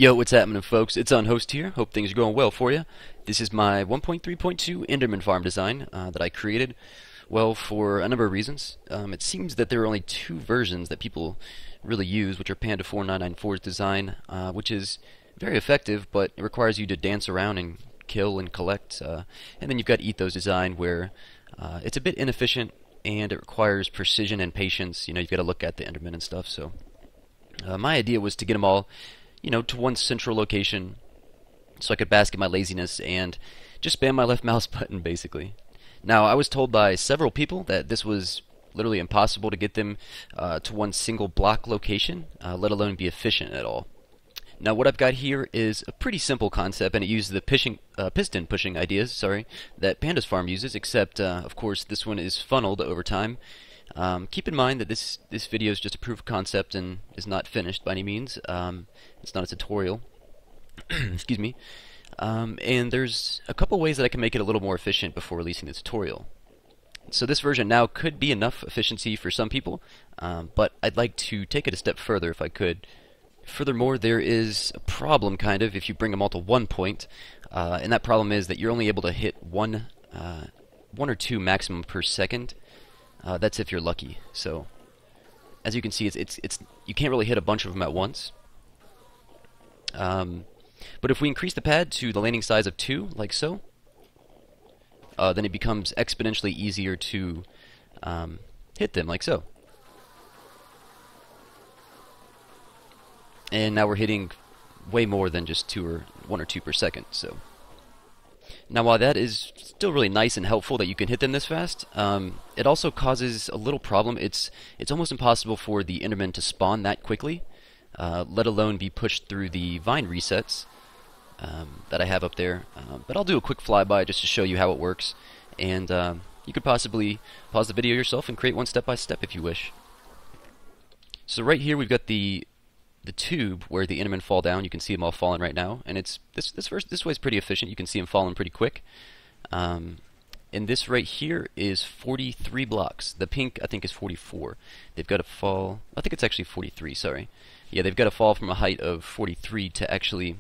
Yo, what's happening, folks? It's Unhost here. Hope things are going well for you. This is my 1.3.2 Enderman Farm design that I created, well, for a number of reasons. It seems that there are only two versions that people really use, which are Panda 4994's design, which is very effective, but it requires you to dance around and kill and collect. And then you've got Ethos design, where it's a bit inefficient and it requires precision and patience. You know, you've got to look at the Enderman and stuff. So my idea was to get them all, to one central location so I could bask in my laziness and just spam my left mouse button, basically. Now, I was told by several people that this was literally impossible to get them to one single block location, let alone be efficient at all. Now, what I've got here is a pretty simple concept, and it uses the piston pushing ideas, that Panda's farm uses, except, of course, this one is funneled over time. Keep in mind that this video is just a proof of concept and is not finished by any means. It's not a tutorial. Excuse me. And there's a couple ways that I can make it a little more efficient before releasing the tutorial. So this version now could be enough efficiency for some people, but I'd like to take it a step further if I could. Furthermore, there is a problem, kind of, if you bring them all to one point, and that problem is that you're only able to hit one or two maximum per second. That's if you're lucky. So, as you can see, it's you can't really hit a bunch of them at once. But if we increase the pad to the landing size of 2, like so, then it becomes exponentially easier to hit them, like so. And now we're hitting way more than just 1 or 2 per second. So. Now, while that is still really nice and helpful that you can hit them this fast, it also causes a little problem. It's almost impossible for the Enderman to spawn that quickly, let alone be pushed through the vine resets that I have up there. But I'll do a quick flyby just to show you how it works, and you could possibly pause the video yourself and create one step by step if you wish. So right here we've got the tube where the Endermen fall down. You can see them all falling right now, and it's this way is pretty efficient. You can see them falling pretty quick. And this right here is 43 blocks. The pink, I think, is 44. They've got to fall. I think it's actually 43. Sorry. Yeah, they've got to fall from a height of 43 to actually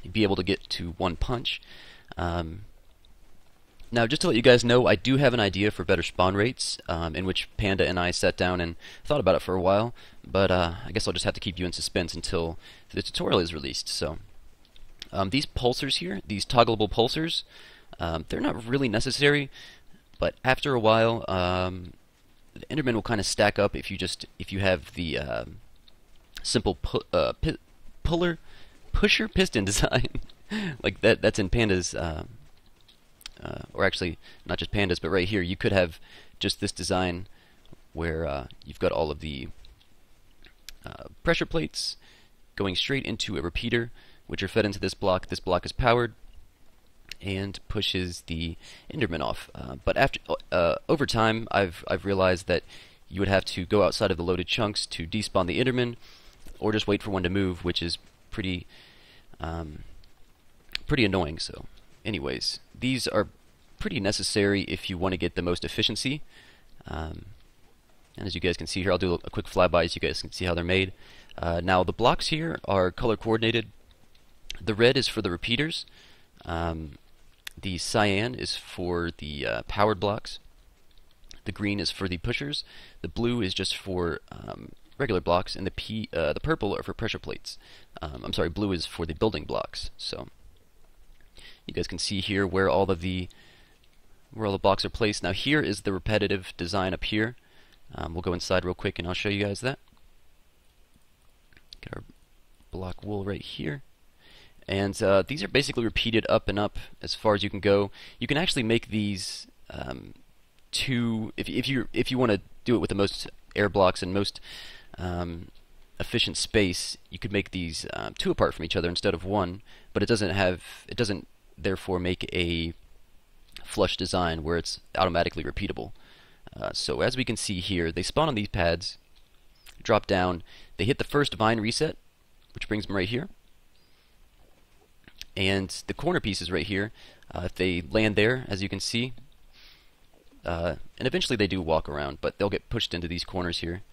be able to get to one punch. Now, just to let you guys know, I do have an idea for better spawn rates, in which Panda and I sat down and thought about it for a while, but I guess I'll just have to keep you in suspense until the tutorial is released. So, these pulsers here, these toggleable pulsers, they're not really necessary, but after a while, the Enderman will kind of stack up if you have the simple pusher piston design, like that's in Panda's. Or actually, not just Pandas, but right here, you could have just this design where you've got all of the pressure plates going straight into a repeater, which are fed into this block. This block is powered and pushes the Enderman off. But after over time, I've realized that you would have to go outside of the loaded chunks to despawn the Enderman, or just wait for one to move, which is pretty annoying. So. Anyways, these are pretty necessary if you want to get the most efficiency. And as you guys can see here, I'll do a quick flyby so you guys can see how they're made. Now, the blocks here are color coordinated. The red is for the repeaters. The cyan is for the powered blocks. The green is for the pushers. The blue is just for regular blocks, and the purple are for pressure plates. I'm sorry, blue is for the building blocks. So. You guys can see here where all the blocks are placed. Now here is the repetitive design up here. We'll go inside real quick and I'll show you guys that. Get our block wool right here. And these are basically repeated up and up as far as you can go. You can actually make these if you want to do it with the most air blocks and most efficient space, you could make these 2 apart from each other instead of 1, but it doesn't therefore make a flush design where it's automatically repeatable. So as we can see here, they spawn on these pads, drop down, they hit the first vine reset, which brings them right here, and the corner pieces right here, if they land there, as you can see, and eventually they do walk around, but they'll get pushed into these corners here.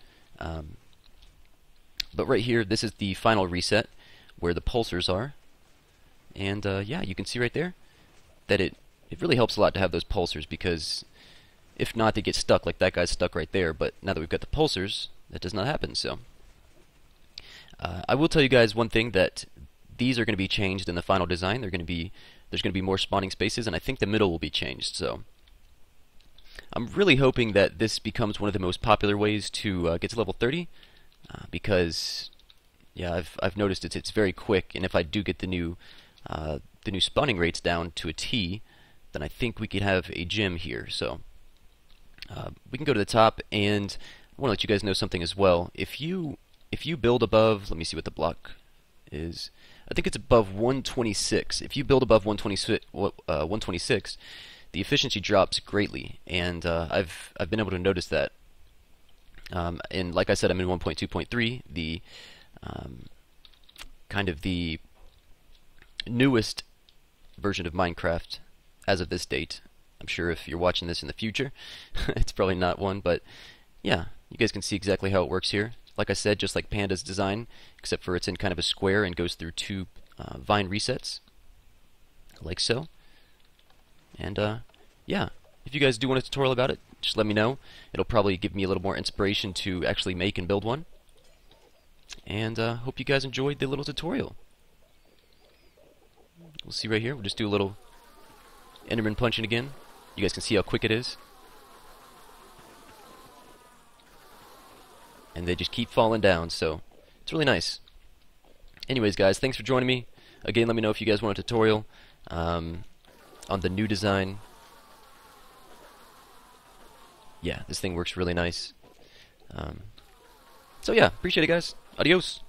But right here, this is the final reset, where the pulsars are. And yeah, you can see right there that it really helps a lot to have those pulsars, because if not, they get stuck, like that guy's stuck right there. But now that we've got the pulsars, that does not happen. So I will tell you guys one thing, that these are going to be changed in the final design. There's going to be more spawning spaces, and I think the middle will be changed. So I'm really hoping that this becomes one of the most popular ways to get to level 30, because yeah, I've noticed it's very quick, and if I do get the new spawning rates down to a T, then I think we could have a gym here. So we can go to the top, and I want to let you guys know something as well. If you build above, let me see what the block is. I think it's above 126. If you build above 126, the efficiency drops greatly, and I've been able to notice that. And like I said, I'm in 1.2.3, the kind of the newest version of Minecraft as of this date. I'm sure if you're watching this in the future, it's probably not one, but yeah, you guys can see exactly how it works here. Like I said, just like Panda's design, except for it's in kind of a square and goes through two vine resets, like so. And yeah, if you guys do want a tutorial about it, just let me know. It'll probably give me a little more inspiration to actually make and build one. And hope you guys enjoyed the little tutorial. We'll see right here. We'll just do a little Enderman punching again. You guys can see how quick it is. And they just keep falling down, so it's really nice. Anyways, guys, thanks for joining me. Again, let me know if you guys want a tutorial on the new design. Yeah, this thing works really nice. So yeah, appreciate it, guys. Adios.